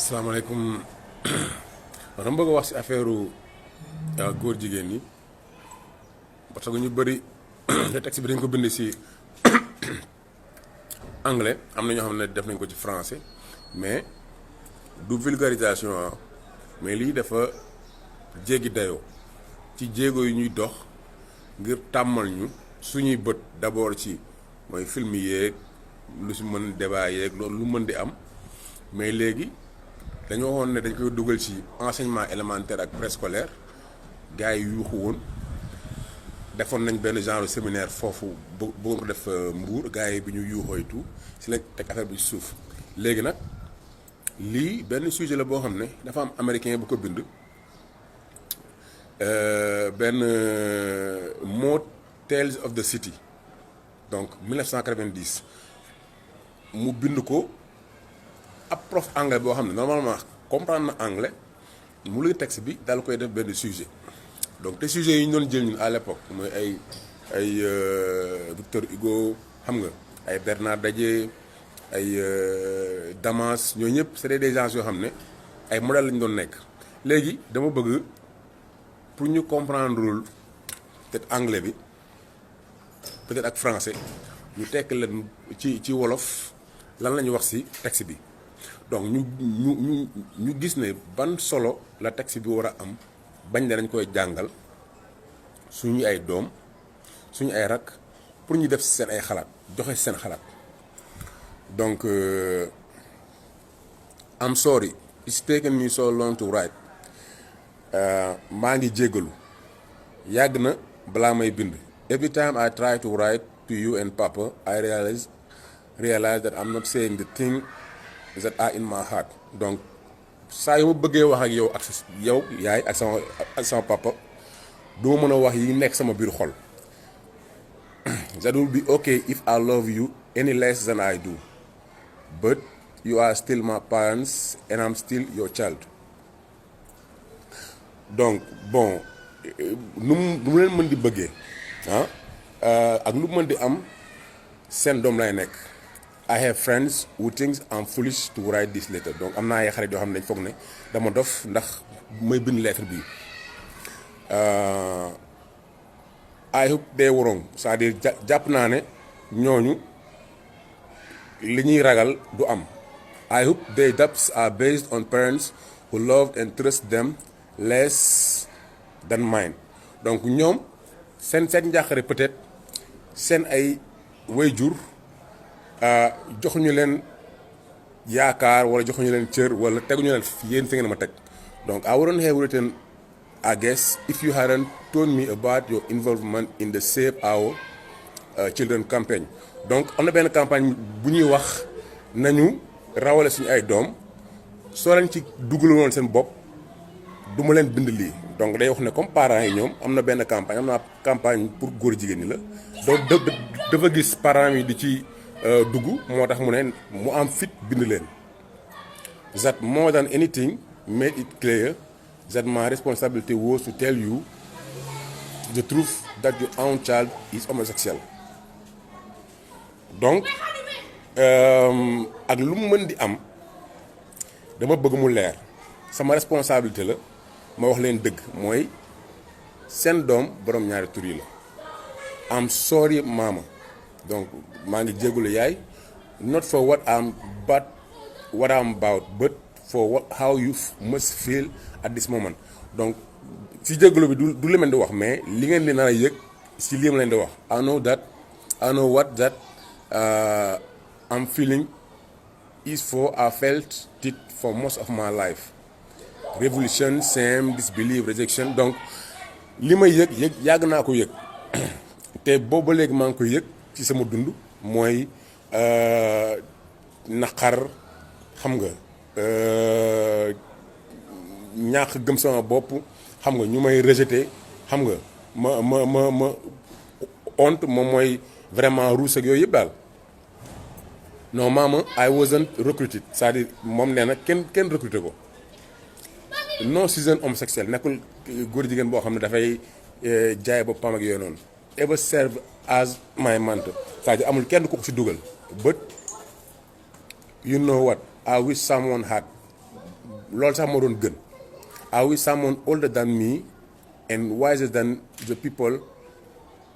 salaamaaleykum dama bëgg a wax ci affaire góor jigéen ñi parce que ñu bëri le texte bi dañ ko bind ci anglais am na ñoo xam ne def nañ ko ci français mais du vulgarisation mais lii dafa jéggi dayoo ci jéego yu ñuy dox ngir tàmmal ñu suñuy bët d'abord ci mooy film yeeg lu ci mën débat yeeg loolu lu mën di am mais léegi dañoo waxoon ne dañ koy dugal ci enseignement élémentaire ak préscolaire gars yi yuuxu woon defoon nañ benn genre séminaire foofu bëggoon ko def Mbour gars yi bi ñu yuuxooy tout ci la teg affaire bi ci suuf léegi nag lii benn sujet la boo xam ne dafa am américain bu ko bind benn Mo Tales of the City donc 1990 mu bind ko ab prof anglais boo xam ne normalement comprendre na anglais mu luy texte bi daal koy def benn sujet donc te sujets yi ñu doon jël ñun à l'époque mooy ay Victor Hugo xam nga ay Bernard Dadier ay Damas ñooñu ñëpp c'est des gens yoo xam ne ay modèles lañu doon nekk léegi dama bëgg pour ñu comprendre peut-être anglais bi peut-être ak français ñu tekk leen ci wolof lan la ñu wax ci texte bi donc ñu gis ne ban solo la texte bi war a am bañ ne dañ koy jàngal suñu ay doom suñu ay rak pour ñu def seen ay xalaat joxe seen xalaat donc I'm sorry it's taken me so long to write maa ngi jéggalu yàgg na balaa may bind every time I try to write to you and Papa I realize that I'm not saying the thing that are in my heart donc saa yu ma bëggee wax ak yow yaay ak sama papa duma mën a wax yi nekk sama biir xol that will be okay if I love you any less than I do but you are still my parents and I'm still your child donc bon nu mu leen mën di bëggee ak lu mën di am seen doom lay nekk I have friends who think I'm foolish to write this letter donc am naa ay xarit yoo xam ne dañ foog ne dama dof ndax may bind lettre bi I hope they were wrong c'est-à-dire jàpp naa ne ñooñu li ñuy ragal du am I hope their doubts are based on parents who loved and trust them less than mine donc ñoom seen njàqare peut-être seen ay waajur joxuñu leen yaakaar wala joxuñu leen cër wala teguñu leen yéen fi ngeen ma teg donc I wouldn't have written I guess if you hadn't told me about your involvement in the Save Our Children campaign donc am na benn campagne bu ñuy wax nañu rawale suñu ay doom soo leen ci dugalu woon seen bopp du ma leen bind lii donc day wax ne comme parents yi ñoom am na benn campagne am naa campagne pour góor jigéen ñi la donc dafa gis parents yi di ci dugg moo tax mu ne mu am fit bind leen that more than anything made it clear that my responsibility was to tell you the truth that your own child is homosexual donc ak lu mu mën di am dama bëgg mu leer sama responsabilité la ma wax leen dëgg mooy seen doom borom ñaari tur yi la I'm sorry mama donc maa ngi jégalu yaay not for what I'm about but for how you must feel at this moment donc si jégalu bi du li leen di wax mais li ngeen di nar a yëg si li ma leen di wax I know what that I'm feeling is for I felt it for most of my life revolution shame disbelief rejection donc li may yëg yàgg naa ko yëg te booba léegi maa ngi koy yëg ci sama dund mooy naqar xam nga ñàkk gëm sama bopp xam nga ñu may rejeté xam nga ma honte moom mooy vraiment ruus ak yooyu yëpp daal non maama I wasn't recruited c'est-à-dire moom nee na kenn recruté ko non season homosexuel nekkul góor jigéen boo xam ne dafay jaay boppam ak yooyu noonu ever serve as my mentor c'est-à-dire amul kenn ku ko ci dugal but you know what I wish someone had loolu sax moo doon gën. I wish someone older than me and wiser than the people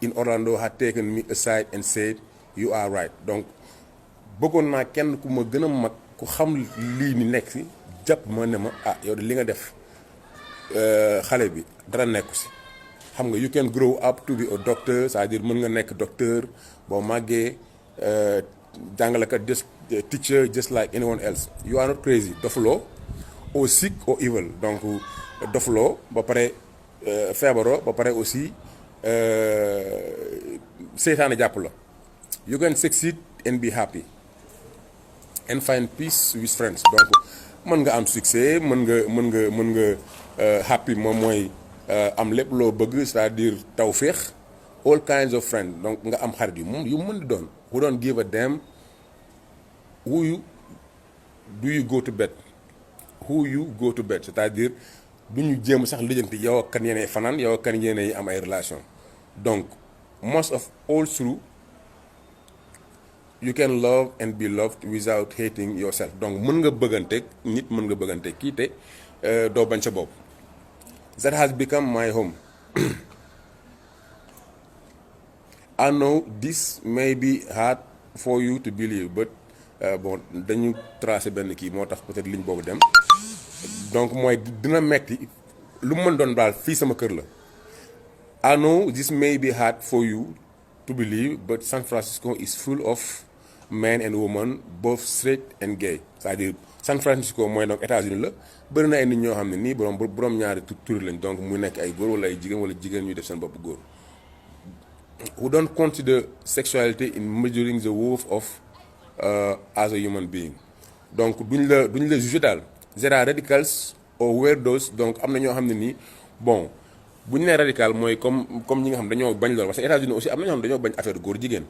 in Orlando had taken me aside and said you are right. Donc bëggoon naa kenn ku ma gën a mag ku xam lii ni nekk si jàpp ma ne ma yow de li nga def xale bi dara nekku si. xam nga you can grow up to be a doctor, c'est-à-dire mën nga nekk docteur boo màggee jàngalekat just teacher just like anyone else. You are not crazy, dofuloo or sick or evil. Donc dofuloo ba pare feebaroo ba pare aussi seytaane jàpp la. You can succeed and be happy and find peace with friends. Donc mën nga am succès mën nga happy moom mooy am lépp loo bëgg, c'est-à-dire tawféex, all kinds of friends. Donc nga am xarit yu mën di doon who don't give a damn who you go to bed, c'est-à-dire du ñu jéem sax lijjanti yow ak kan yéenay fanaan, yow ak kan yéenay am ay relation. Donc most of all through you can love and be loved without hating yourself. Donc mën nga bëggante nit, mën nga bëggante kii te doo bañ sa bopp. That has become my home. I know this may be hard for you to believe, but bon dañu tracé benn kii moo tax peut-être ligne boobu dem. Donc mooy dina metti lu mu mën doon daal fii sama kër la. I know this may be hard for you to believe, but San Francisco is full of men and women both straight and gay. C'est-à-dire San Francisco mooy donc États-Unis la bëri na ay nit ñoo xam ne nii borom ñaari tur lañ, donc mu nekk ay góor wala ay jigéen wala jigéen ñuy def seen bopp góor. Who don't consider sexuality in measuring the worth of as a human being. Donc duñ la juger daal. There are radicals or weirdos. Donc am na ñoo xam ne nii bon bu ñu nee radical mooy comme ñi nga xam dañoo bañ lool, parce que États-Unis aussi am na ñoo xam dañoo bañ affaire góor jigéen.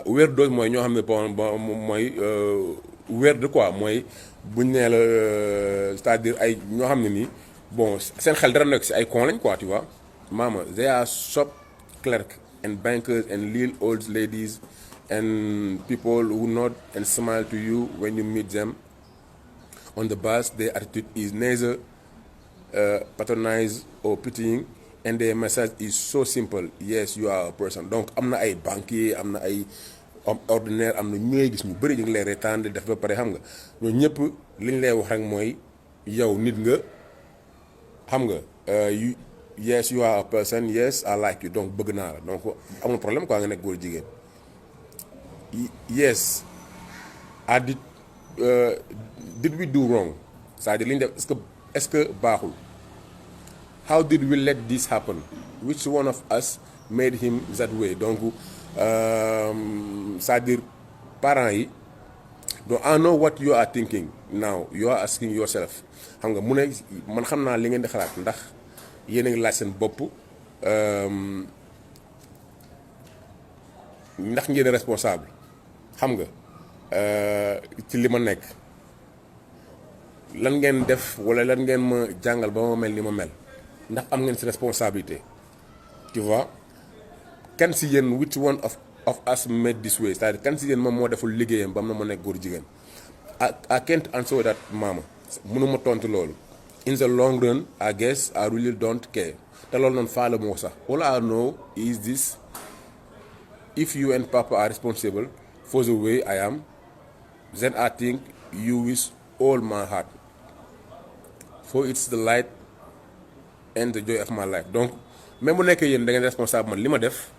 Weirdos mooy ñoo xam ne bon mooy weird quoi, mooy bu ñu nee la c'est-à-dire ay ñoo xam ne nii bon seen xel dara nekk si ay con lañ quoi, tu vois. Mama, they are shop clerk and bankers and little old ladies and people who nod and smile to you when you meet them on the bus. Their attitude is neither patronized or pitying, and their message is so simple: yes, you are a person. Donc am na ay banquier, am na ay ordinaire, am na ñu ngay gis ñu bëri ñu ngi lay reetaan di def ba pare xam nga ñooñu ñëpp li ñu lay wax rek mooy yow nit nga xam nga yes you are a person, yes I like you, donc bëgg naa la, donc amul problème quoi nga nekk góor jigéen. Yes I did we do wrong, c'est-à-dire li ñu def est-ce que baaxul. How did we let this happen? Which one of us made him that way? Donc c'est-à-dire parents yi donc I know what you are thinking now, you are asking yourself. Xam nga mu ne man xam naa li ngeen di xalaat, ndax yéen a ngi laaj seen bopp ndax ngeen responsable xam nga ci li ma nekk, lan ngeen def wala lan ngeen ma jàngal ba ma mel ni ma mel, ndax am ngeen si responsabilité, tu vois. Kan si yéen which one of us made this way, c'est-à-dire kan si yéen moom moo deful liggéeyam ba am na ma nekk góor jigéen. I can't answer that mama, mënuma tontu loolu. In the long run I guess I really don't care, te loolu noonu faale moo sax. All I know is this: if you and papa are responsible for the way I am, then I think you with all my heart, for it's the light and the joy of my life. Donc même bu nekkee yéen da ngeen responsable, man li ma def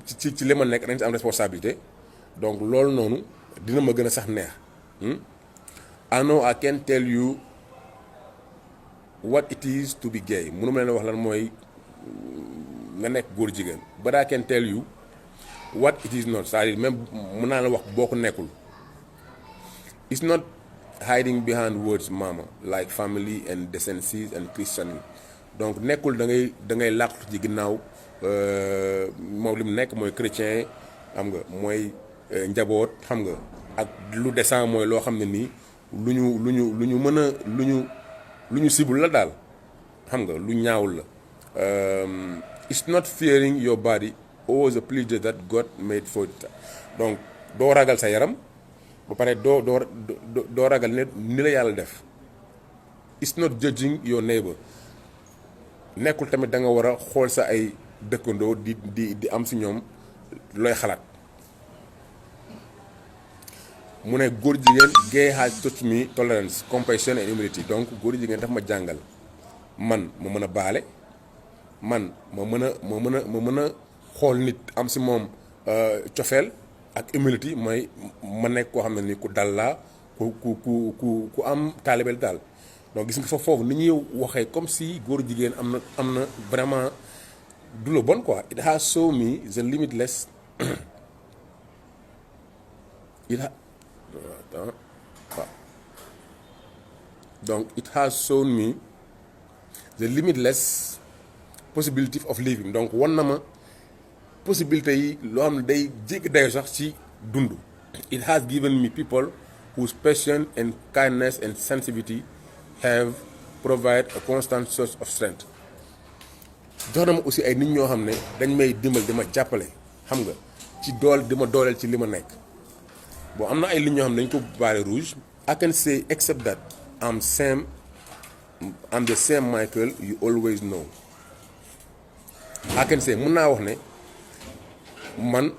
ci li ma nekk dañ ci am responsabilité, donc loolu noonu dina ma gën a sax neex. I know I can tell you what it is to be gay, mënu ma leen wax lan mooy nga nekk góor jigéen, but I can tell you what it is not, c'est-à-dire même mën naa la wax boo ko nekkul. It's not hiding behind words mama, like family and decency and Christianity. Donc nekkul da ngay làqatu ci ginnaaw moom li mu nekk mooy chrétien, xam nga mooy njaboot, xam nga ak lu décent mooy loo xam ne nii lu ñu mën a lu ñu sibul la daal, xam nga lu ñaawul la. It's not fearing your body or the pleasure that God made for it. Donc doo ragal sa yaram, ba pare doo ragal ne ni la yàlla def. It's not judging your neighbor. Nekkul tamit da nga war a xool sa ay dëkkandoo di am si ñoom looy xalaat. mu ne góor jigéen gay has taught me tolerance, compassion and humility. Donc góor jigéen daf ma jàngal man ma mën a baale, man ma mën a xool nit am si moom cofeel ak humility, mooy ma nekk koo xam ne ni ku dal laa ku am taalibel daal. donc gis nga foofu ni ñuy waxee comme si góor jigéen am na vraiment du la bon quoi. It has shown me the limitless donc it has shown me the limitless possibility of living. donc wan na ma possibilité yi loo xam ne day jéggi dayo sax ci dund. It has given me people whose passion and kindness and sensitivity have provide a constant source of strength. jox na ma aussi ay nit ñoo xam ne dañ may dimbal di ma jàppale, xam nga, ci di ma dooleel ci li ma nekk. bon am na ay nit ñoo xam ne dañ ko baare rouge. I can say except that I'm the same Michael you always know. I can say mun naa wax ne man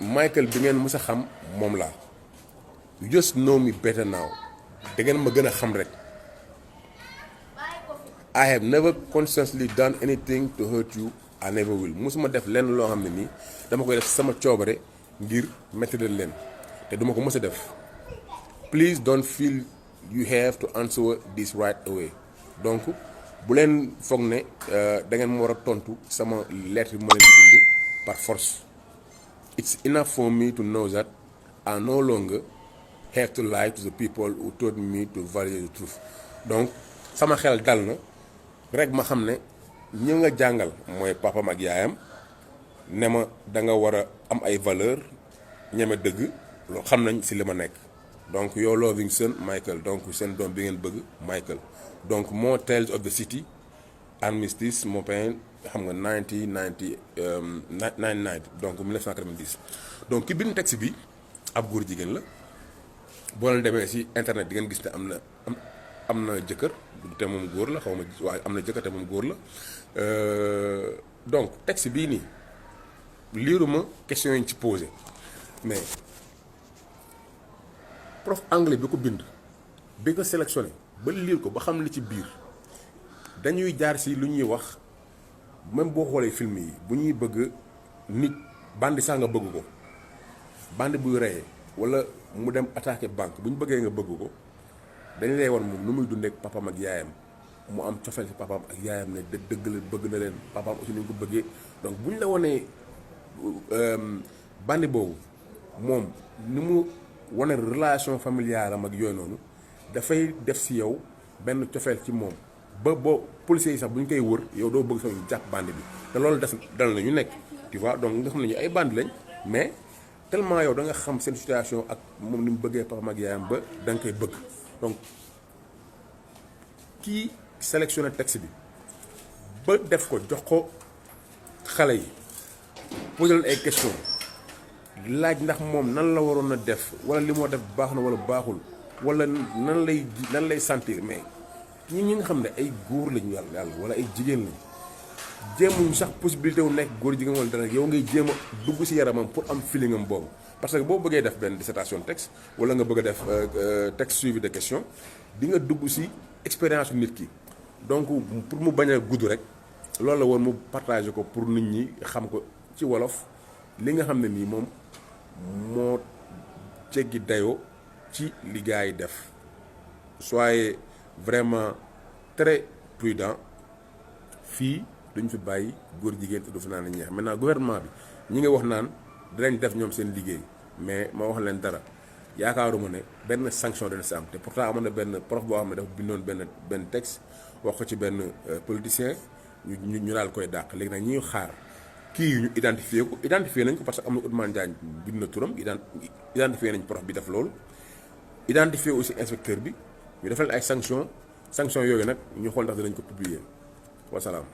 Michael bi ngeen mës a xam moom laa. You just know me better now. da ngeen ma gën a xam rek. I have never consciously done anything to hurt you. I never will. musuma def lenn loo xam ne nii dama koy def sama coobare ngir métti leen te duma ko mës a def. Please don't feel you have to answer this right away. donc bu leen foog ne da ngeen ma war a tontu sama lettre bi ma leen di bind par force. It's enough for me to know that I no longer have to lie to the people who taught me to value the truth. donc sama xel dal na rek ma xam ne ñi nga jàngal mooy papam ak yaayam ne ma da nga war a am ay valeur ñeme dëgg loo xam nañ si li ma nekk. donc your loving son Michael. donc seen doom bi ngeen bëgg Michael. donc more tales of the city armistice mon pain xam nga 1990 donc 1990. donc ki bind texte bi ab góor jigéen la. boo leen demee si internet di ngeen gis ne am na jëkkër te moom góor la, xaw ma waaye am na jëkkër te moom góor la. donc texte bii nii liiruma question yi ñu ci posé mais prof anglais bi ko bind bi ko sélectionné ba liir ko ba xam li ci biir dañuy jaar si lu ñuy wax même boo xoolee film yi bu ñuy bëgg nit bandi sax nga bëgg ko, bandi buy reyee wala mu dem attaquer banque bu ñu bëggee nga bëgg ko dañ lay war moom nu muy dundee ak papaam ak yaayam, mu am cofeel ci papaam ak yaayam ne dëgg la bëgg na leen, papaam aussi ni ñu ko bëggee. donc bu ñu la wanee bandi boobu moom ni mu wane relation familiale am ak yooyu noonu dafay def ci yow benn cofeel ci moom ba boo policiers yi sax bu ñu koy wër yow doo bëgg sax ñu jàpp bandi bi te loolu dal na ñu nekk, tu vois. donc nga xam ne ñu ay bandi lañ mais tellement yow da nga xam seen situation ak moom ni mu bëggee papaam ak yaayam ba da nga koy bëgg. donc kii sélectionné texte bi ba def ko jox ko xale yi posé leen ay question laaj ndax moom nan la waroon a def wala li moo def baax na wala baaxul wala nan lay sentir. mais ñi nga xam ne ay góor lañu yàlla wala ay jigéen lañu jéemuñu sax possibilité wu nekk góor jigéen wala dara, yow ngay jéem a dugg ci yaramam pour am feeling am boobu. parce que boo bëggee def benn dissertation texte wala nga bëgg a def texte suivi de question di nga dugg ci expérience nit ki. donc pour mu bañ a gudd rek loolu la woon mu partager ko pour nit ñi xam ko ci wolof li nga xam ne nii moom moo jéggi dayoo ci li gars yi def. soyez vraiment très prudent. fii duñ fi bàyyi góor jigéen te du fi naan ñeex. maintenant gouvernement bi ñi nga wax naan dinañ def ñoom seen liggéey mais ma wax leen dara yaakaaruma ne benn sanction dana si am. te pourtant amoon na benn prof boo xam ne dafa bindoon benn texte wax ko ci benn politicien ñu daal koy dàq. léegi nag ñuy xaar kii ñu identifié nañ ko parce que am na Ousmane Diagne bind na turam identifié nañ prof bi def loolu. identifié aussi inspecteur bi ñu defal ay sanction yooyu nag ñu xool ndax dinañ ko publier. wasalaam.